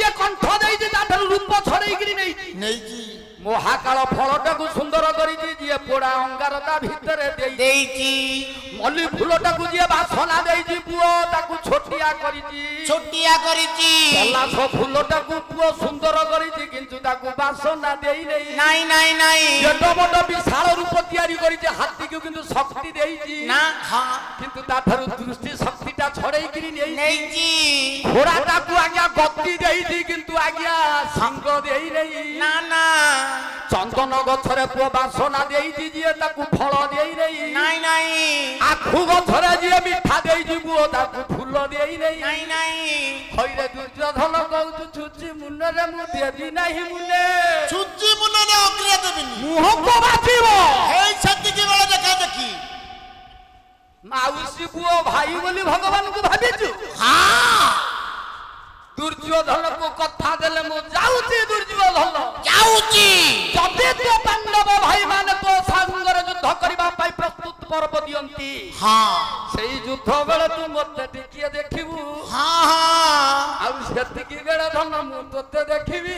जे कंठ देई ताठर रूप छड़ेई नहीं महाकाल फलटा को सुंदर करी जे पोड़ा अंगार ता भितर देई मल्ली फूलटा को जे बासना देई पुओ ताकू छोटिया करी पलाश फूलटा को पुओ सुंदर करी किंतु ताकू बासना देई नहीं एतो बड विशाल रूप तैयारी करी हाथी को किंतु शक्ति देई ना किंतु ताठर दृष्टि शक्तिटा छड़ेई नहीं घोड़ाटा को आज्ञा गति देई किंतु आज्ञा सिंह देई नहीं ना चंदन गछरे पुओ बासना देई जे ताकू फल देई नहीं आखु गछरे जे मिठा देई पुओ ताकू फूल देई नहीं होइरे दुर्योधन कहू छुची मुन्नरे मु देबी नहीं मुने छुची मुन्नरे अग्रिया देबिनी मुह को बाथिबो हेई छति की बेला देखा देखी माउसी पुओ भाई बोली भगवान को भाबिचु हां दुर्योधन को कथा देले मु जाउची दुर्योधन जाउची जदे तो पांडव भाई माने तो संगर युद्ध करबा पाई प्रस्तुत पर्व दियंती हां सेई युद्ध बेले तू मते टिकिए देखिबू हां हां आ सेति की बेले धन मु तते देखिबी